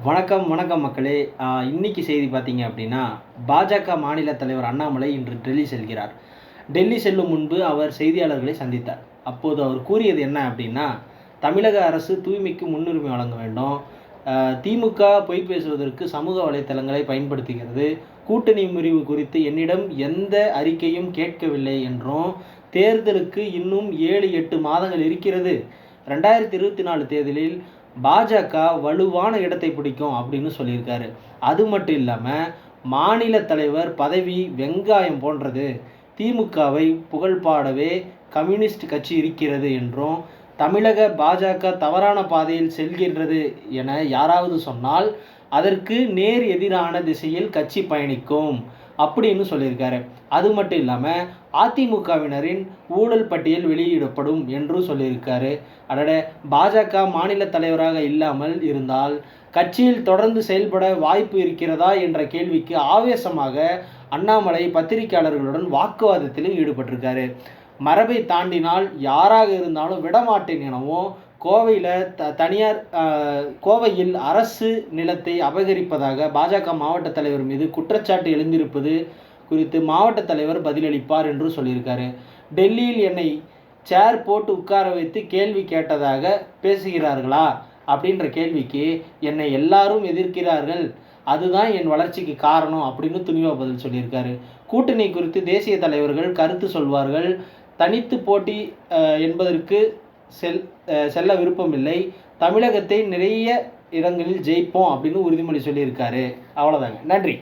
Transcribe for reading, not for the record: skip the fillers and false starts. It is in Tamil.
வணக்கம் வணக்கம் மக்களே. இன்னைக்கு செய்தி பார்த்தீங்க அப்படின்னா, பாஜக மாநில தலைவர் அண்ணாமலை இன்று டெல்லி செல்கிறார். டெல்லி செல்லும் முன்பு அவர் செய்தியாளர்களை சந்தித்தார். அப்போது அவர் கூறியது என்ன அப்படின்னா, தமிழக அரசு தூய்மைக்கு முன்னுரிமை வழங்க வேண்டும். திமுக பொய் பேசுவதற்கு சமூக வலைத்தளங்களை பயன்படுத்துகிறது. கூட்டணி முறிவு குறித்து என்னிடம் எந்த அறிக்கையும் கேட்கவில்லை என்றும், தேர்தலுக்கு இன்னும் 7-8 மாதங்கள் இருக்கிறது. 2024 தேர்தலில் பாஜக வலுவான இடத்தை பிடிக்கும் அப்படின்னு சொல்லியிருக்காரு. அது மட்டும் இல்லாமல், மாநில தலைவர் பதவி வெங்காயம் போன்றது, திமுகவை புகழ்பாடவே கம்யூனிஸ்ட் கட்சி இருக்கிறது என்றும், தமிழக பாஜக தவறான பாதையில் செல்கின்றது என யாராவது சொன்னால் அதற்கு நேர் எதிரான திசையில் கட்சி பயணிக்கும் அப்படின்னு சொல்லியிருக்காரு. அது மட்டும் இல்லாமல், அதிமுகவினரின் ஊழல் பட்டியல் வெளியிடப்படும் என்றும் சொல்லியிருக்காரு. அடட, பாஜக மாநில தலைவராக இல்லாமல் இருந்தால் கட்சியில் தொடர்ந்து செயல்பட வாய்ப்பு இருக்கிறதா என்ற கேள்விக்கு ஆவேசமாக அண்ணாமலை பத்திரிகையாளர்களுடன் வாக்குவாதத்திலும் ஈடுபட்டிருக்காரு. மரபை தாண்டினால் யாராக இருந்தாலும் விடமாட்டேன் எனவும், கோவையில் அரசு நிலத்தை அபகரிப்பதாக பாஜக மாவட்ட தலைவர் மீது குற்றச்சாட்டு எழுந்திருப்பது குறித்து மாவட்ட தலைவர் பதிலளிப்பார் என்று சொல்லியிருக்காரு. டெல்லியில் என்னை சேர் போட்டு உட்கார வைத்து கேள்வி கேட்டதாக பேசுகிறார்களா அப்படின்ற கேள்விக்கு, என்னை எல்லாரும் எதிர்க்கிறார்கள், அதுதான் என் வளர்ச்சிக்கு காரணம் அப்படின்னு துணிவாக பதில் சொல்லியிருக்காரு. கூட்டணி குறித்து தேசிய தலைவர்கள் கருத்து சொல்வார்கள். தனித்து போட்டி என்பதற்கு செல்ல விருப்பமில்லை. தமிழகத்தை நிறைய இடங்களில் ஜெயிப்போம் அப்படின்னு உறுதிமொழி சொல்லியிருக்காரு. அவ்வளோதாங்க. நன்றி.